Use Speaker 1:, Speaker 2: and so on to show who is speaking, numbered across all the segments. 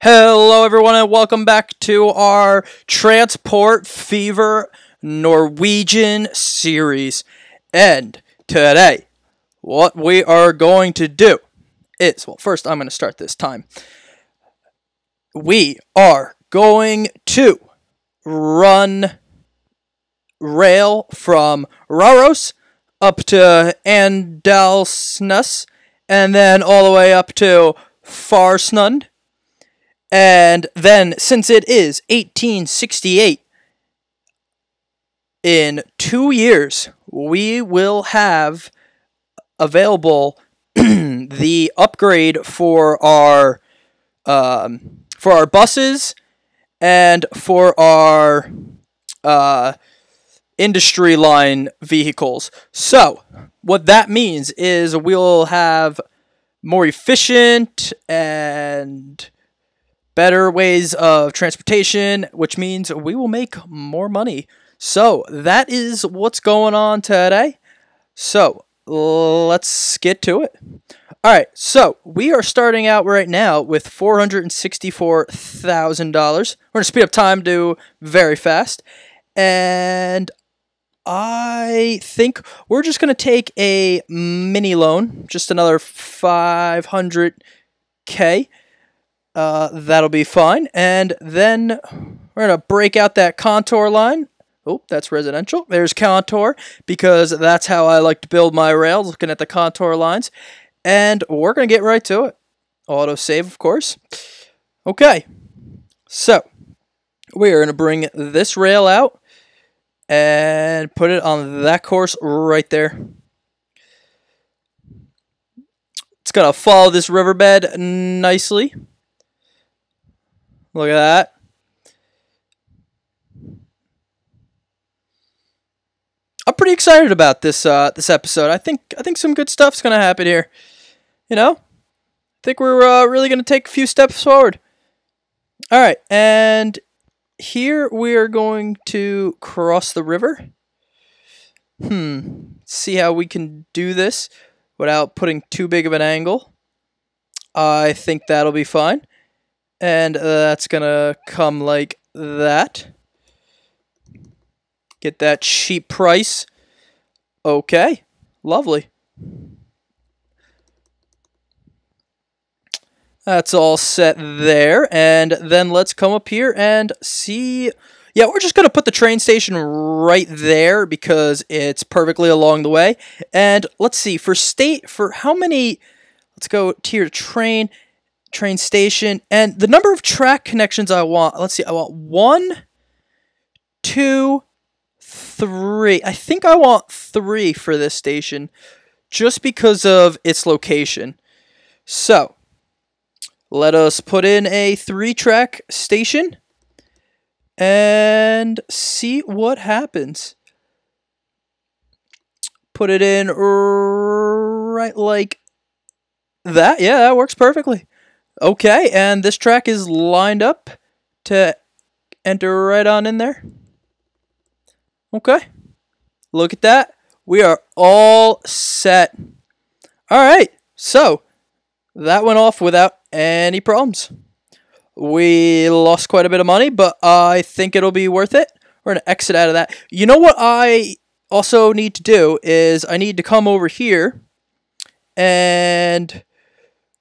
Speaker 1: Hello everyone and welcome back to our Transport Fever Norwegian series. And today, what we are going to do is, well, first I'm going to start this time. We are going to run rail from Røros up to Andalsnes and then all the way up to Farsnund. And then, since it is 1868, in 2 years, we will have available the upgrade for our buses and for our industry line vehicles. So, what that means is we'll have more efficient and better ways of transportation, which means we will make more money. So that is what's going on today. So let's get to it. All right, so we are starting out right now with $464,000. We're going to speed up time to very fast. And I think we're just going to take a mini loan, just another $500K. That'll be fine. And then we're going to break out that contour line. Oh, that's residential. There's contour because that's how I like to build my rails, looking at the contour lines. And we're going to get right to it. Auto save, of course. Okay. So we're going to bring this rail out and put it on that course right there. It's going to follow this riverbed nicely. Look at that. I'm pretty excited about this episode. I think some good stuff's gonna happen here. You know, I think we're really gonna take a few steps forward. All right, and here we are going to cross the river. See how we can do this without putting too big of an angle. I think that'll be fine. And that's going to come like that. Get that cheap price. Okay. Lovely. That's all set there. And then let's come up here and see. Yeah, we're just going to put the train station right there because it's perfectly along the way. And let's see. For how many. Let's go tier train station, and the number of track connections I want. Let's see, I want 1, 2, 3. I think I want 3 for this station, just because of its location. So, let us put in a 3-track station, and see what happens. Put it in right like that. Yeah, that works perfectly. Okay, and this track is lined up to enter right on in there. Okay, look at that. We are all set. All right, so that went off without any problems. We lost quite a bit of money, but I think it'll be worth it. We're going to exit out of that. You know what I also need to do is I need to come over here and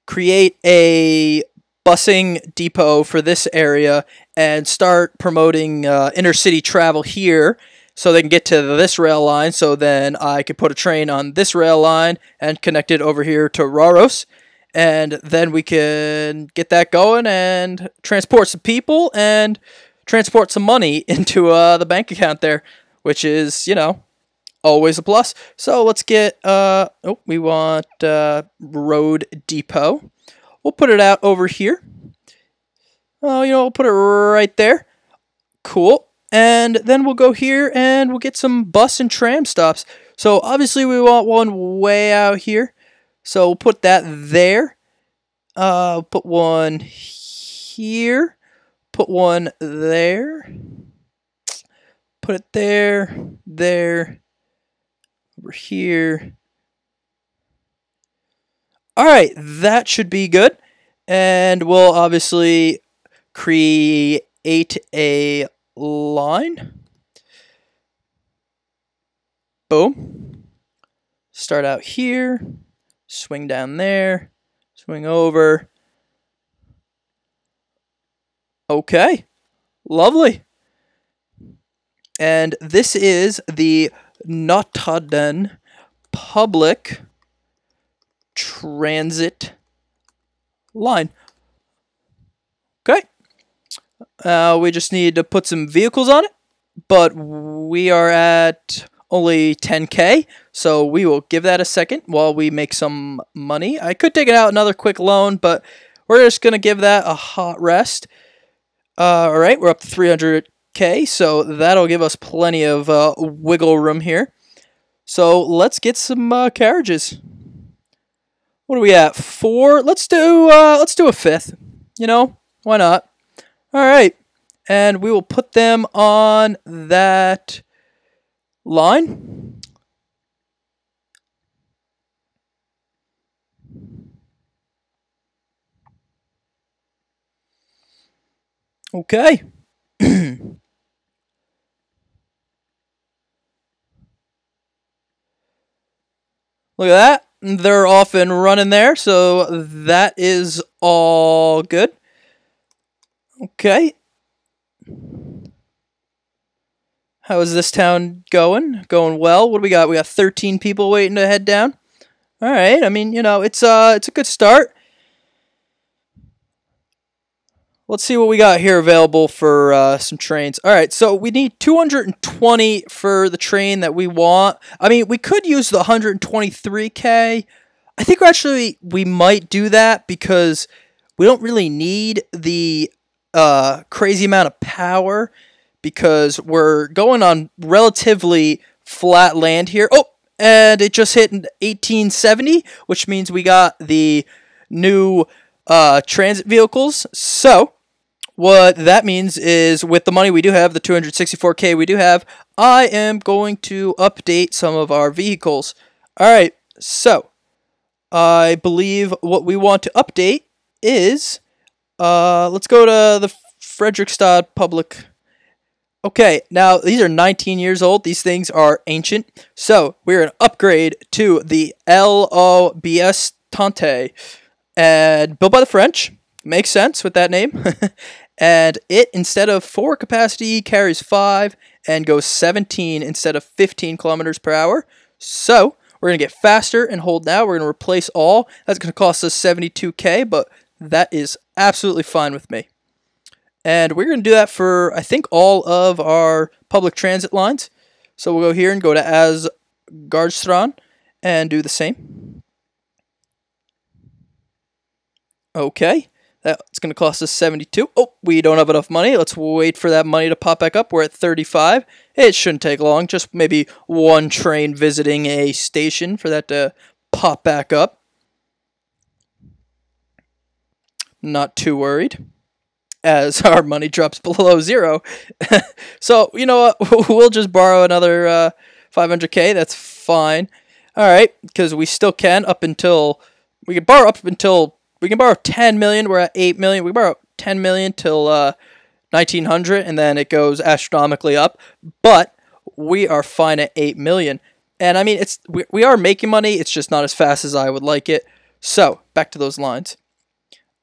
Speaker 1: create a busing depot for this area and start promoting intercity travel here so they can get to this rail line, so then I could put a train on this rail line and connect it over here to Røros, and then we can get that going and transport some people and transport some money into the bank account there, which is, you know, always a plus. So let's get, we want road depot. We'll put it out over here. We'll put it right there. Cool. And then we'll go here and we'll get some bus and tram stops. So obviously we want one way out here. So we'll put that there. Put one here. Put one there. Put it there. There. Over here. All right, that should be good. And we'll obviously create a line. Boom. Start out here, swing down there, swing over. Okay, lovely. And this is the Notodden public transit line. Okay. We just need to put some vehicles on it, but we are at only 10K, so we will give that a second while we make some money. I could take it out another quick loan, but we're just going to give that a hot rest. All right, we're up to 300K, so that'll give us plenty of wiggle room here. So let's get some carriages. What are we at? 4? Let's do a 5th. You know, why not? All right, and we will put them on that line. Okay. Look at that. They're off and running there, so that is all good. Okay. How is this town going? Going well. What do we got? We got 13 people waiting to head down. All right. I mean, you know, it's a good start. Let's see what we got here available for some trains. All right, so we need 220 for the train that we want. I mean, we could use the 123K. I think we might do that because we don't really need the crazy amount of power because we're going on relatively flat land here. Oh, and it just hit 1870, which means we got the new transit vehicles. So what that means is with the money we do have, the 264K we do have, I am going to update some of our vehicles. All right, so I believe what we want to update is let's go to the Fredrikstad public. Okay, now these are 19 years old. These things are ancient. So we're going to upgrade to the LOBS Tante. And built by the French. Makes sense with that name. And it, instead of 4 capacity, carries 5 and goes 17 instead of 15 kilometers per hour. So we're going to get faster and hold now. We're going to replace all. That's going to cost us 72K, but that is absolutely fine with me. And we're going to do that for, I think, all of our public transit lines. So we'll go here and go to Asgardstrand and do the same. Okay, that's going to cost us 72. Oh, we don't have enough money. Let's wait for that money to pop back up. We're at 35. It shouldn't take long. Just maybe one train visiting a station for that to pop back up. Not too worried as our money drops below 0. So, you know what? We'll just borrow another 500K. That's fine. All right, because we still can up until... We can borrow up until... We can borrow 10 million. We're at 8 million. We can borrow 10 million till 1900, and then it goes astronomically up. But we are fine at 8 million. And I mean, we are making money. It's just not as fast as I would like it. So back to those lines.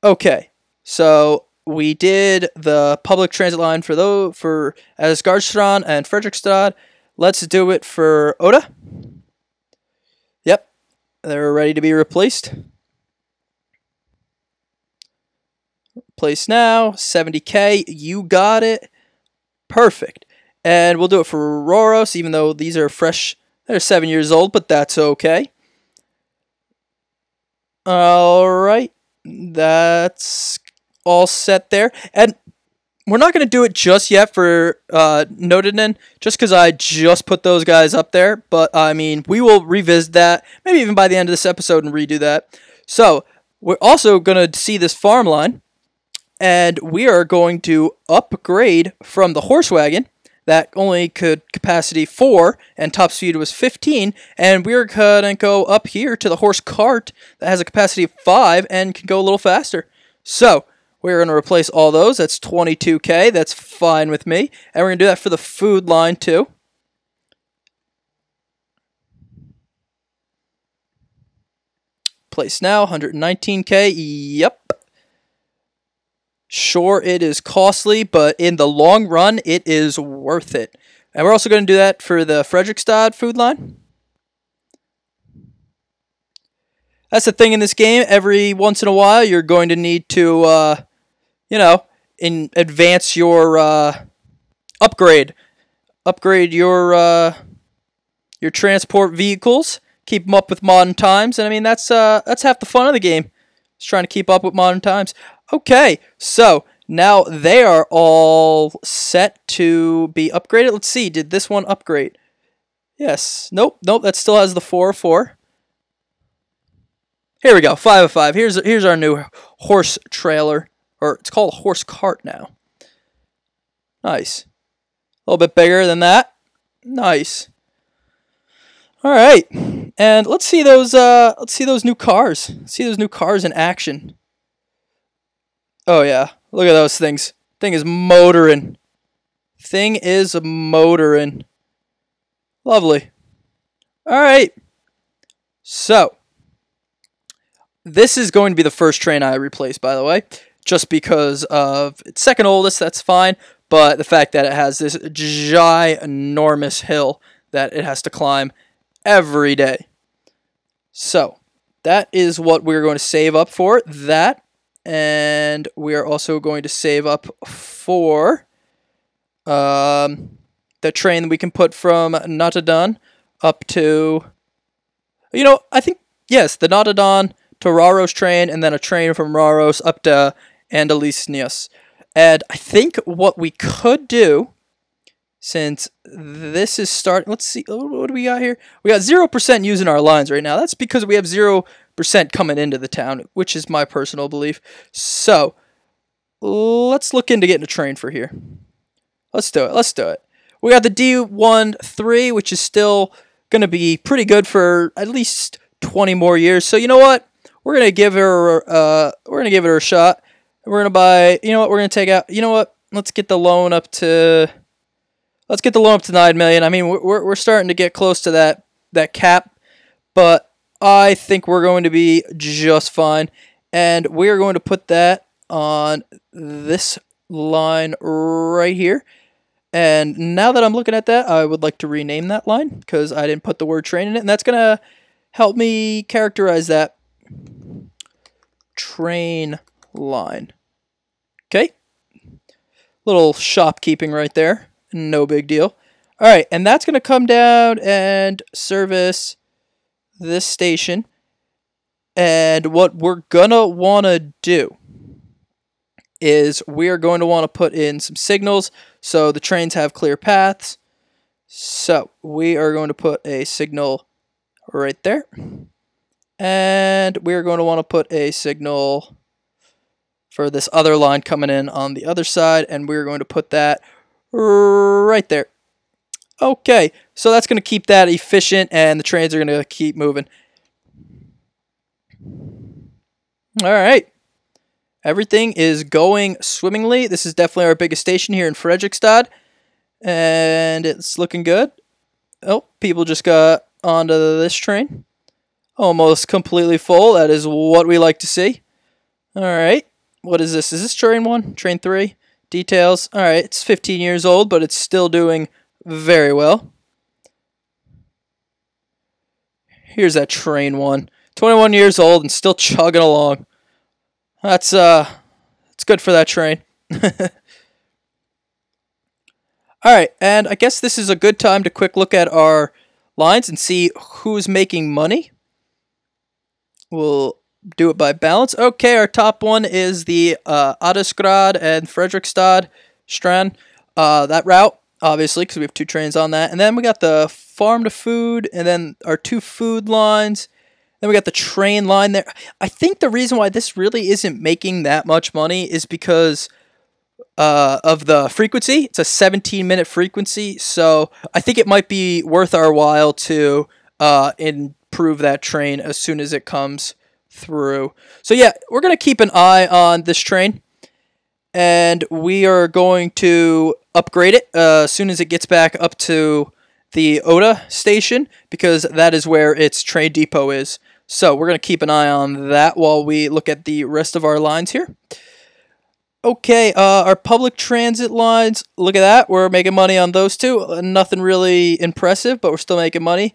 Speaker 1: Okay, so we did the public transit line for Asgardstrand and Fredrikstad. Let's do it for Oda. Yep, they're ready to be replaced. Place now, 70K, you got it. Perfect. And we'll do it for Roros, even though these are fresh. They're 7 years old, but that's okay. All right. That's all set there. And we're not going to do it just yet for Notodden, just because I just put those guys up there. But, I mean, we will revisit that, maybe even by the end of this episode and redo that. So, we're also going to see this farm line. And we are going to upgrade from the horse wagon that only could capacity 4 and top speed was 15. And we're going to go up here to the horse cart that has a capacity of 5 and can go a little faster. So we're going to replace all those. That's 22K. That's fine with me. And we're going to do that for the food line too. Place now, 119K. Yep. Sure, it is costly, but in the long run, it is worth it. And we're also going to do that for the Fredrikstad food line. That's the thing in this game. Every once in a while, you're going to need to, advance your upgrade your transport vehicles. Keep them up with modern times, and I mean that's half the fun of the game. Just trying to keep up with modern times. Okay, so now they are all set to be upgraded. Let's see, did this one upgrade? Yes. Nope. That still has the 4 of 4. Here we go, 5 of 5. Here's our new horse trailer, or it's called a horse cart now. Nice. A little bit bigger than that. Nice. All right, and let's see those new cars. Let's see those new cars in action. Oh yeah, look at those things. Thing is motoring. Lovely. All right. So this is going to be the first train I replace, by the way, just because of its second oldest. That's fine, but the fact that it has this ginormous hill that it has to climb every day. So that is what we're going to save up for. That, and we are also going to save up for the train that we can put from Notodden up to, I think, yes, the Notodden to Raros train, and then a train from Raros up to Andalusnius. And I think what we could do, since this is starting, let's see, what do we got here? We got 0% using our lines right now. That's because we have 0% coming into the town, which is my personal belief. So let's look into getting a train for here. Let's do it. We got the D13, which is still going to be pretty good for at least 20 more years. So you know what? We're going to give her a shot. We're going to buy, we're going to take out, let's get the loan up to 9 million. I mean, we're starting to get close to that cap, but I think we're going to be just fine. And we're going to put that on this line right here. And now that I'm looking at that, I would like to rename that line because I didn't put the word train in it. And that's going to help me characterize that train line. Okay. Little shopkeeping right there. No big deal. All right, and that's going to come down and service this station. And what we're going to want to do is we're going to want to put in some signals so the trains have clear paths. So we are going to put a signal right there. And we're going to want to put a signal for this other line coming in on the other side. And we're going to put that right there. Okay, so that's going to keep that efficient, and the trains are going to keep moving. All right. Everything is going swimmingly. This is definitely our biggest station here in Fredrikstad, and it's looking good. Oh, people just got onto this train. Almost completely full. That is what we like to see. All right. What is this? Is this train 1? Train 3? Details. All right, it's 15 years old, but it's still doing very well. Here's that train 1. 21 years old and still chugging along. That's it's good for that train. All right, and I guess this is a good time to quick look at our lines and see who's making money. We'll do it by balance. Okay, our top one is the Adesgrad and Fredrikstad Strand. That route, obviously, because we have 2 trains on that. And then we got the farm to food, and then our 2 food lines. Then we got the train line there. I think the reason why this really isn't making that much money is because of the frequency. It's a 17-minute frequency, so I think it might be worth our while to improve that train as soon as it comes through. So yeah, we're going to keep an eye on this train, and we are going to upgrade it as soon as it gets back up to the Oda station, because that is where its train depot is. So we're going to keep an eye on that while we look at the rest of our lines here. Okay, our public transit lines, look at that. We're making money on those two. Nothing really impressive, but we're still making money.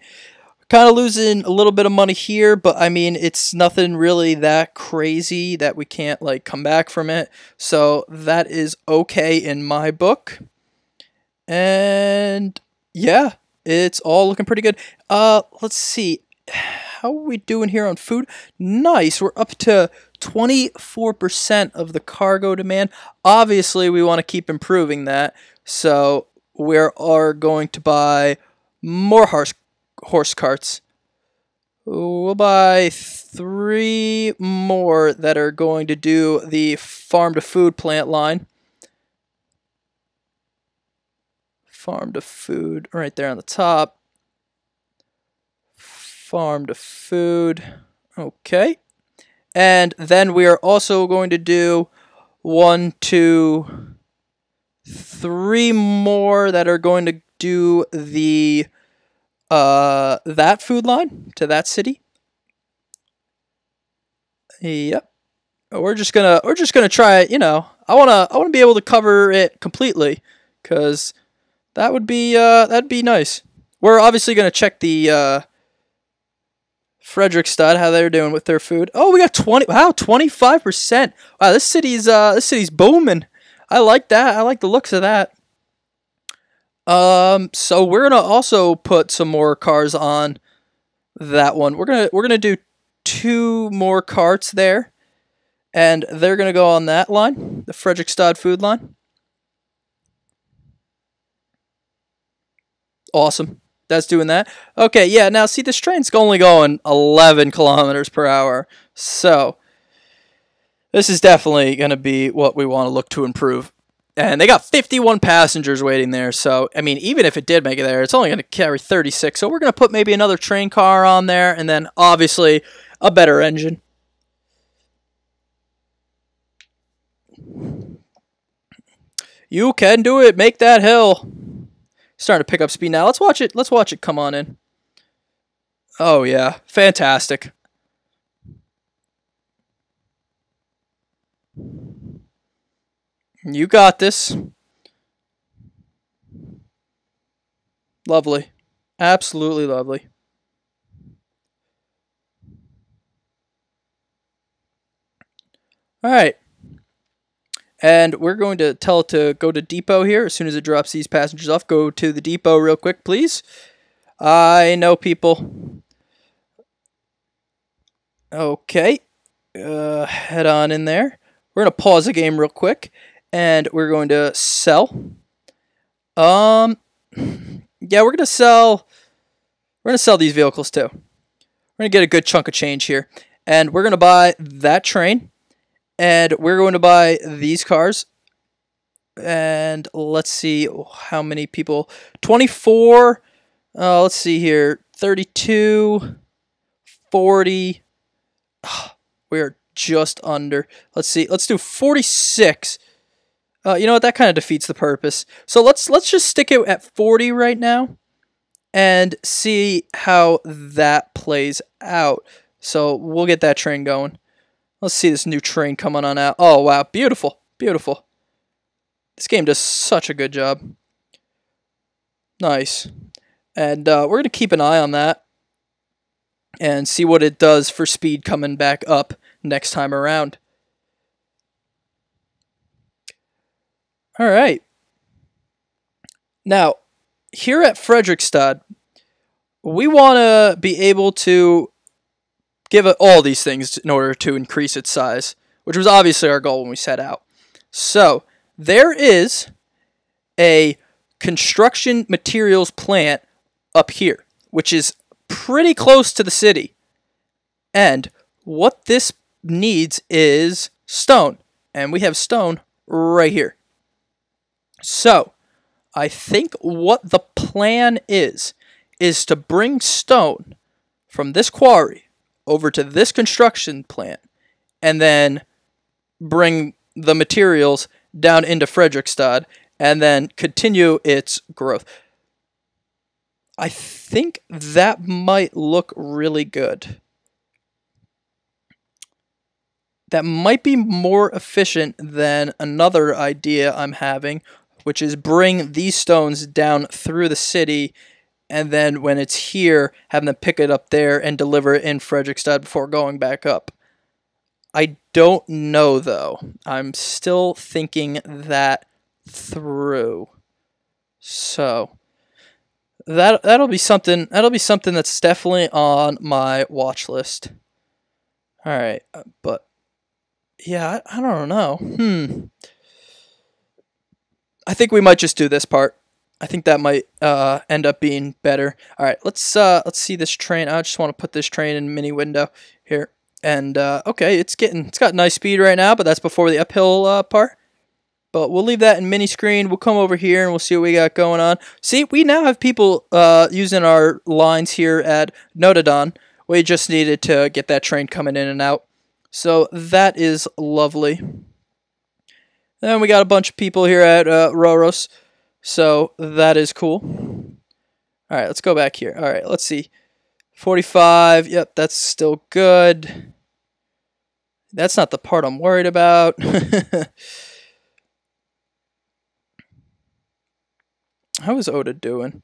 Speaker 1: Kind of losing a little bit of money here, but I mean, it's nothing really that crazy that we can't like come back from it. So that is okay in my book. And yeah, it's all looking pretty good. Let's see. How are we doing here on food? Nice. We're up to 24% of the cargo demand. Obviously, we want to keep improving that. So we are going to buy more horse carts. We'll buy 3 more that are going to do the farm to food plant line. Farm to food right there on the top. Farm to food. Okay. And then we are also going to do 1, 2, 3 more that are going to do the that food line to that city. Yep. We're just gonna try it. You know, I wanna be able to cover it completely, cause that'd be nice. We're obviously gonna check the Fredrikstad, how they're doing with their food. Oh, we got 25%. Wow, this city's booming. I like that. I like the looks of that. So we're gonna also put some more cars on that one. We're gonna do 2 more carts there, and they're gonna go on that line, the Fredrikstad food line. Awesome. That's doing that. Okay, yeah, now see, this train's only going 11 kilometers per hour. So this is definitely going to be what we want to look to improve. And they got 51 passengers waiting there. So, I mean, even if it did make it there, it's only going to carry 36. So we're going to put maybe another train car on there, and then obviously a better engine. You can do it. Make that hill. Starting to pick up speed now. Let's watch it. Let's watch it come on in. Oh yeah, fantastic. You got this. Lovely. Absolutely lovely. All right. And we're going to tell it to go to depot here as soon as it drops these passengers off. Go to the depot real quick, please. I know, people. Okay. Head on in there. We're going to pause the game real quick. And we're going to sell. Yeah, we're going to sell these vehicles too. We're going to get a good chunk of change here. And we're going to buy that train. And we're going to buy these cars. And let's see how many people. 24. Let's see here. 32. 40. We're just under. Let's see. Let's do 46. You know what? That kind of defeats the purpose. So let's just stick it at 40 right now. And see how that plays out. So we'll get that train going. Let's see this new train coming on out. Oh, wow. Beautiful. Beautiful. This game does such a good job. Nice. And we're going to keep an eye on that. And see what it does for speed coming back up next time around. Alright. Now, here at Fredrikstad, we want to be able to give it all these things in order to increase its size, which was obviously our goal when we set out. So, there is a construction materials plant up here, which is pretty close to the city. And what this needs is stone. And we have stone right here. So, I think what the plan is to bring stone from this quarry over to this construction plant, and then bring the materials down into Fredrikstad and then continue its growth. I think that might look really good. That might be more efficient than another idea I'm having, which is bring these stones down through the city, and then when it's here, have them pick it up there and deliver it in Fredrikstad before going back up. I don't know, though. I'm still thinking that through. So that'll be something. That'll be something that's definitely on my watch list. All right, but yeah, I don't know. I think we might just do this part. I think that might end up being better. All right, let's see this train. I just want to put this train in mini window here. And okay, it's got nice speed right now, but that's before the uphill part. But we'll leave that in mini screen. We'll come over here and we'll see what we got going on. See, we now have people using our lines here at Notodon. We just needed to get that train coming in and out. So that is lovely. Then we got a bunch of people here at Roros. So that is cool. All right, let's go back here. All right, let's see. 45. Yep, that's still good. That's not the part I'm worried about. How is Oda doing?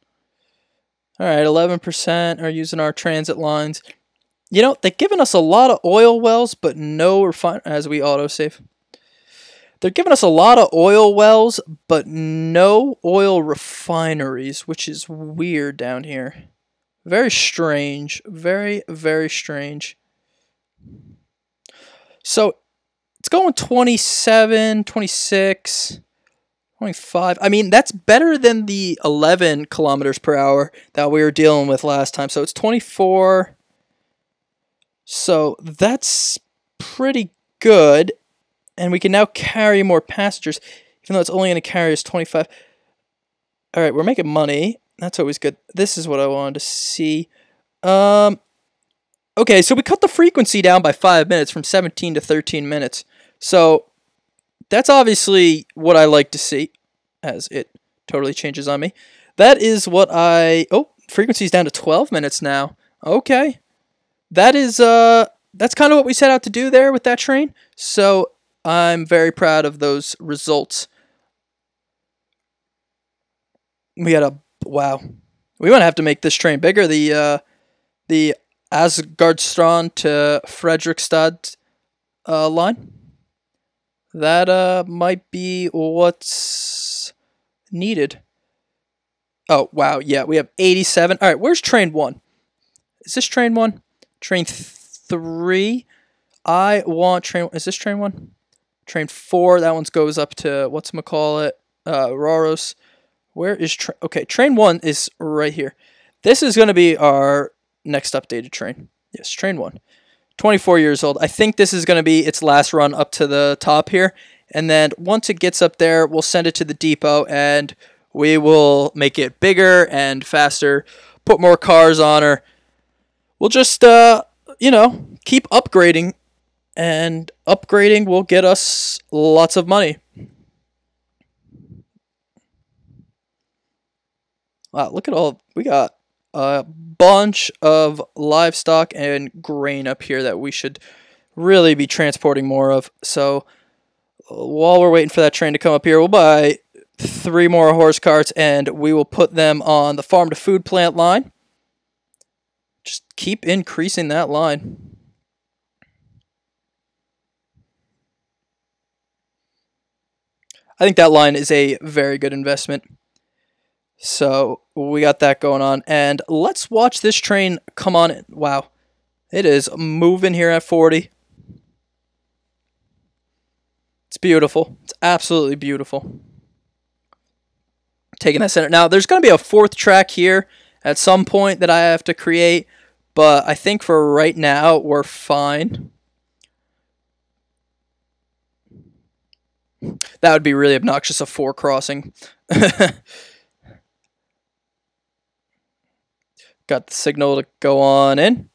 Speaker 1: All right, 11% are using our transit lines. You know, they've given us a lot of oil wells, but no as we autosave. They're giving us a lot of oil wells, but no oil refineries, which is weird down here. Very strange. Very, very strange. So, it's going 27, 26, 25. I mean, that's better than the 11 kilometers per hour that we were dealing with last time. So, it's 24. So, that's pretty good. And we can now carry more passengers, even though it's only going to carry us 25. All right, we're making money. That's always good. This is what I wanted to see. Okay, so we cut the frequency down by 5 minutes from 17 to 13 minutes. So that's obviously what I like to see, as it totally changes on me. That is what frequency's down to 12 minutes now. Okay. That is, that's kind of what we set out to do there with that train. So I'm very proud of those results. We got wow. We might have to make this train bigger. The Asgardstrand to Fredrikstad line. That might be what's needed. Oh, wow. Yeah, we have 87. All right, where's train 1? Is this train 1? Train 3. I want train... Is this train 1? Train 4. That one goes up to... whatchamacallit? Roros. Where is... Okay, train 1 is right here. This is going to be our next updated train. Yes, train 1. 24 years old. I think this is going to be its last run up to the top here. And then once it gets up there, we'll send it to the depot and we will make it bigger and faster, put more cars on her. We'll just, keep upgrading, and upgrading will get us lots of money. Wow, look at all, we got a bunch of livestock and grain up here that we should really be transporting more of. So while we're waiting for that train to come up here, we'll buy 3 more horse carts and we will put them on the farm to food plant line. Just keep increasing that line. I think that line is a very good investment. So we got that going on. And let's watch this train come on in. Wow. It is moving here at 40. It's beautiful. It's absolutely beautiful. Taking that center. Now, there's going to be a 4th track here at some point that I have to create. But I think for right now, we're fine. That would be really obnoxious, a 4 crossing. Got the signal to go on in.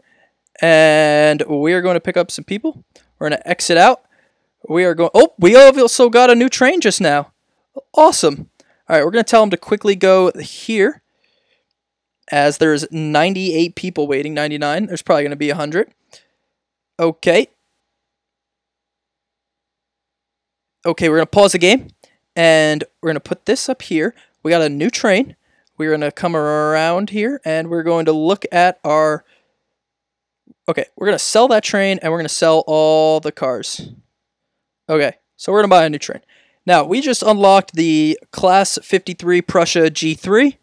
Speaker 1: And we're going to pick up some people. We're going to exit out. We are going. Oh, we also got a new train just now. Awesome. All right, we're going to tell them to quickly go here, as there's 98 people waiting. 99. There's probably going to be 100. Okay. Okay, we're going to pause the game, and we're going to put this up here. We got a new train. We're going to come around here, and we're going to look at our... Okay, we're going to sell that train, and we're going to sell all the cars. Okay, so we're going to buy a new train. Now, we just unlocked the Class 53 Prussia G3,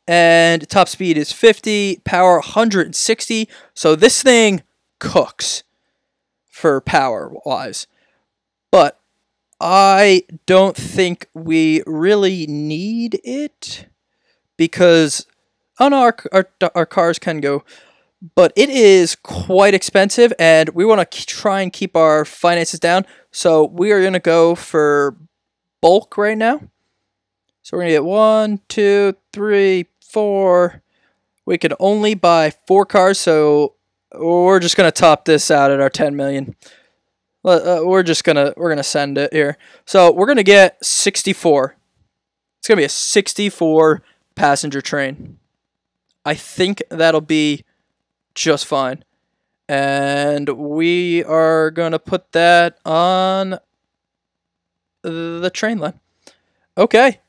Speaker 1: and top speed is 50, power 160, so this thing cooks for power-wise. But I don't think we really need it, because... Oh no, our cars can go... But it is quite expensive, and we want to try and keep our finances down. So we are going to go for bulk right now. So we're going to get 1, 2, 3, 4. We can only buy 4 cars, so we're just going to top this out at our 10 million. We're gonna send it here. So we're going to get 64. It's going to be a 64 passenger train. I think that'll be just fine. And we are going to put that on the train line. Okay.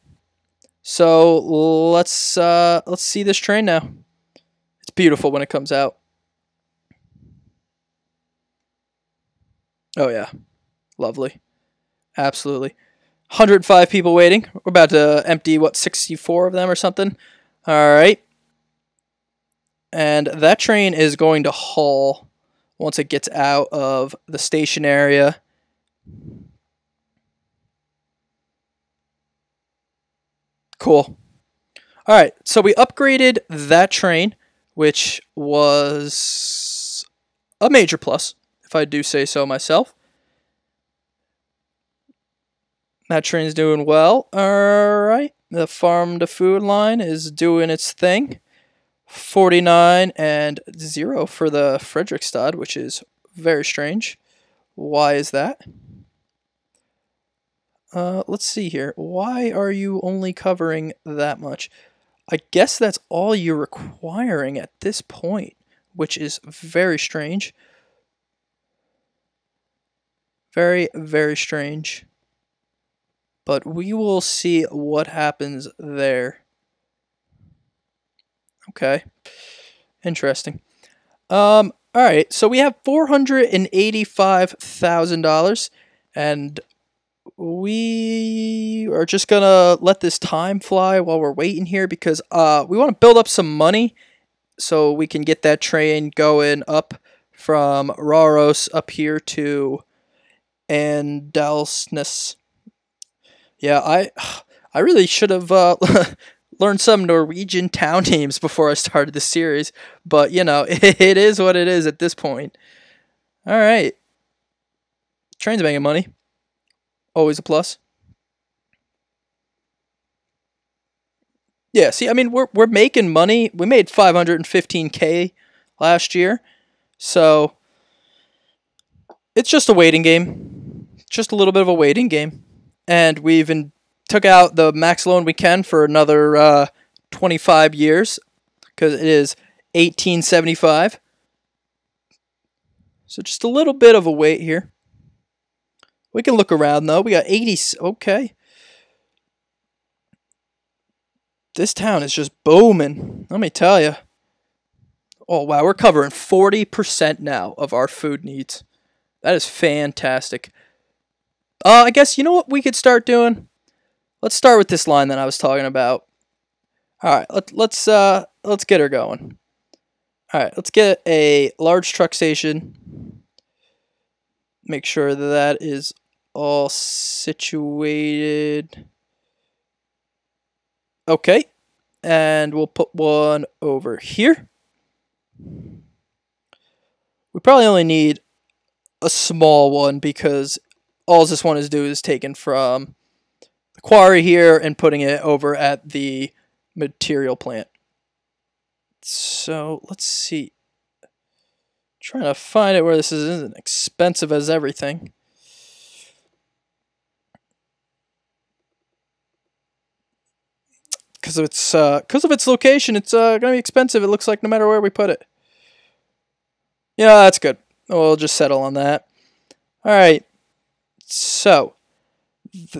Speaker 1: So let's see this train now. It's beautiful when it comes out. Oh yeah. Lovely. Absolutely. 105 people waiting. We're about to empty, what, 64 of them or something? All right. And that train is going to haul once it gets out of the station area. Cool. All right, so we upgraded that train, which was a major plus, if I do say so myself. That train's doing well. All right, the farm to food line is doing its thing. 49 and 0 for the Fredrikstad, which is very strange. Why is that? Let's see here. Why are you only covering that much? I guess that's all you're requiring at this point, which is very strange. Very, very strange. But we will see what happens there. Okay. Interesting. All right. So we have $485,000, and we are just gonna let this time fly while we're waiting here, because we want to build up some money so we can get that train going up from Raros up here to Andalsnes. Yeah, I really should have learned some Norwegian town names before I started the series, but you know, it is what it is at this point. All right, train's making money, always a plus. Yeah, see, I mean, we're making money. We made 515K last year, so it's just a waiting game, just a little bit of a waiting game. And we even took out the max loan we can for another 25 years, because it is 1875. So just a little bit of a wait here. We can look around, though. We got 80. Okay. This town is just booming, let me tell you. Oh, wow. We're covering 40% now of our food needs. That is fantastic. I guess, you know what we could start doing? Let's start with this line that I was talking about. All right, let's get her going. All right, let's get a large truck station. Make sure that is all situated. Okay, and we'll put one over here. We probably only need a small one, because all this one is doing is taken from the quarry here and putting it over at the material plant. So let's see. Trying to find it where this isn't expensive as everything. because of its location, it's gonna be expensive. It looks like no matter where we put it. Yeah, that's good. We'll just settle on that. All right. So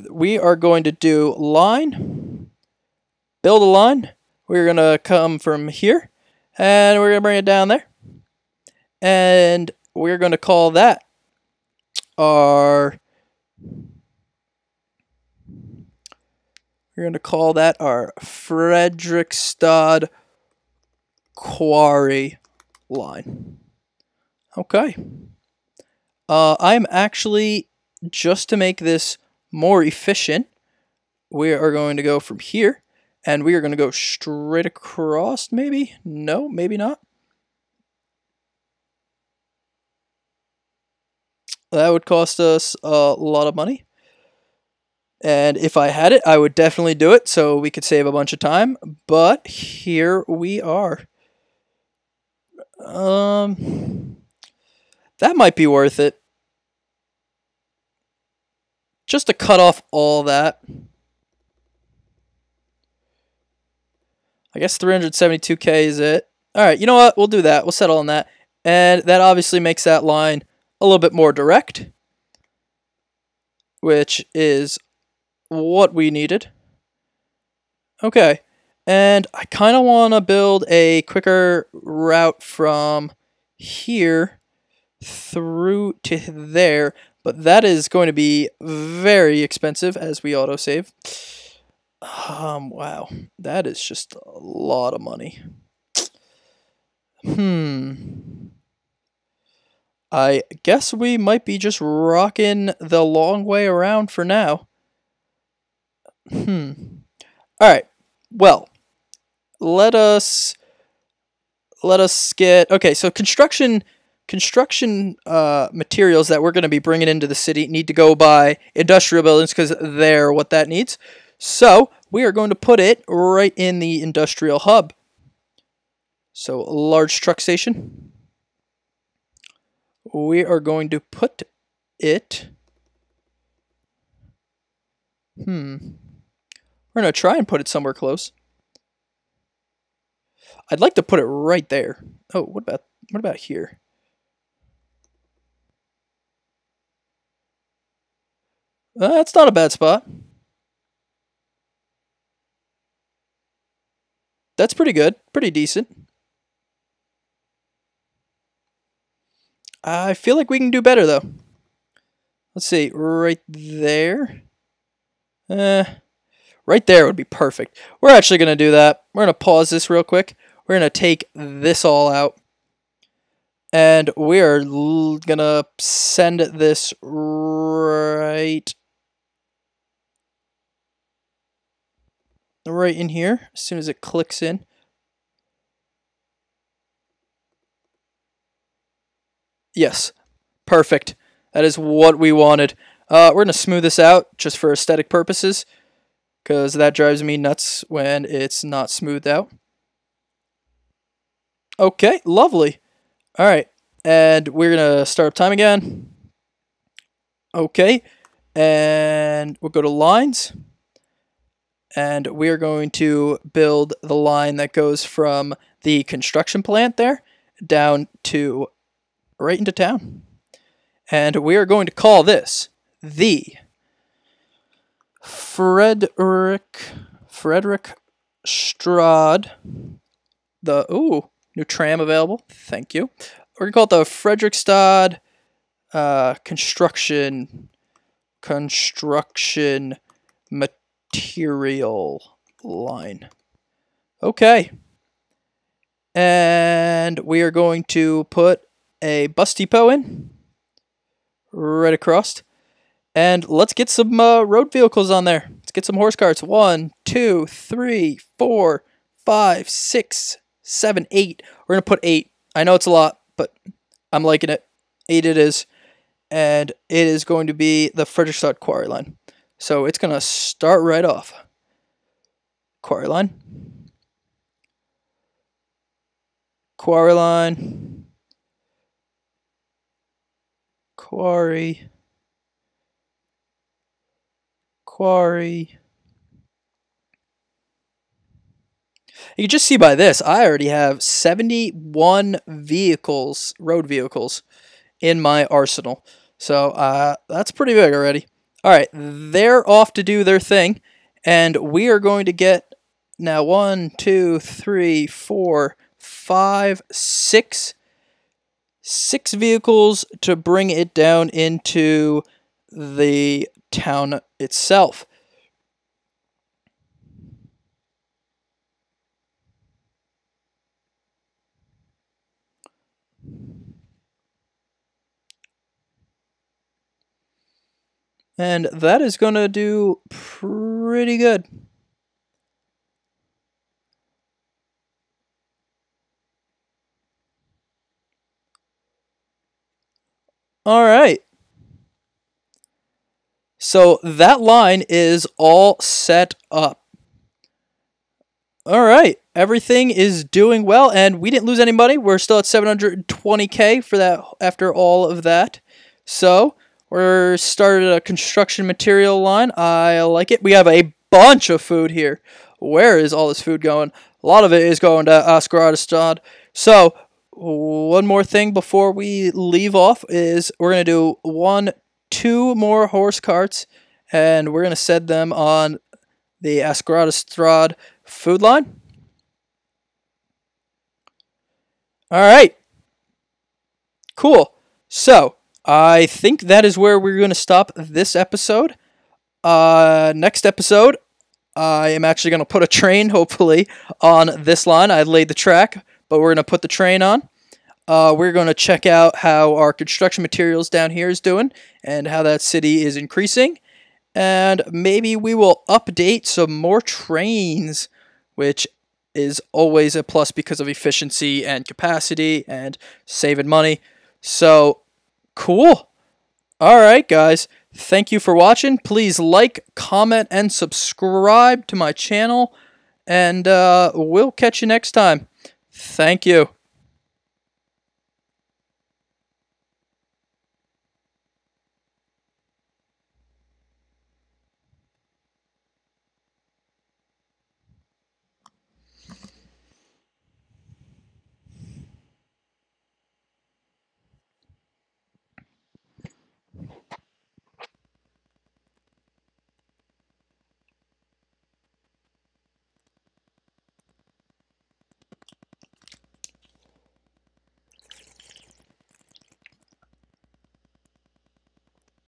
Speaker 1: we are going to do line, build a line. We're gonna come from here, and we're gonna bring it down there, and we're gonna call that our. We're going to call that our Fredrikstad quarry line. Okay. I'm actually, just to make this more efficient, we are going to go from here, and we are going to go straight across, maybe? No, maybe not. That would cost us a lot of money. And if I had it, I would definitely do it so we could save a bunch of time. But here we are. That might be worth it. Just to cut off all that. I guess 372k is it. Alright, you know what? We'll do that. We'll settle on that. And that obviously makes that line a little bit more direct, which is what we needed. Okay. And I kind of want to build a quicker route from here through to there, but that is going to be very expensive as we autosave. Wow. That is just a lot of money. I guess we might be just rocking the long way around for now. Alright. Well, let us get... Okay, so construction materials that we're going to be bringing into the city need to go by industrial buildings because they're what that needs. So we are going to put it right in the industrial hub. So a large truck station. We are going to put it... We're going to try and put it somewhere close. I'd like to put it right there. Oh, what about here? That's not a bad spot. That's pretty good. Pretty decent. I feel like we can do better, though. Let's see. Right there. Right there would be perfect. We're actually going to do that. We're going to pause this real quick. We're going to take this all out. And we are going to send this right in here as soon as it clicks in. Yes, perfect. That is what we wanted. We're going to smooth this out just for aesthetic purposes because that drives me nuts when it's not smoothed out. Okay, lovely. All right, and we're going to start up time again. Okay, and we'll go to lines. And we're going to build the line that goes from the construction plant there down to right into town. And we are going to call this the Fredrikstad. New tram available. Thank you. We're going to call it the Fredrikstad construction material line. Okay. And we are going to put a bus depot in right across. And let's get some road vehicles on there. Let's get some horse carts. 1, 2, 3, 4, 5, 6, 7, 8. We're going to put 8. I know it's a lot, but I'm liking it. 8 it is. And it is going to be the Fredrikstad quarry line. So it's going to start right off. Quarry line. Quarry line. Quarry. Quarry. You can just see by this, I already have 71 vehicles, road vehicles, in my arsenal. So that's pretty big already. All right, they're off to do their thing, and we are going to get now 1, 2, 3, 4, 5, 6 vehicles to bring it down into the town itself. And that is going to do pretty good. All right. So that line is all set up. All right. Everything is doing well, and we didn't lose any money. We're still at 720K for that after all of that. So we're started a construction material line. I like it. We have a bunch of food here. Where is all this food going? A lot of it is going to Askeradstad. So one more thing before we leave off is we're going to do 2 more horse carts, and we're going to set them on the Askeradstad food line. All right. Cool. So I think that is where we're going to stop this episode. Next episode, I am actually going to put a train, hopefully, on this line. I laid the track, but we're going to put the train on. We're going to check out how our construction materials down here is doing and how that city is increasing. And maybe we will update some more trains, which is always a plus because of efficiency and capacity and saving money. So, cool. All right, guys. Thank you for watching. Please like, comment, and subscribe to my channel. And we'll catch you next time. Thank you.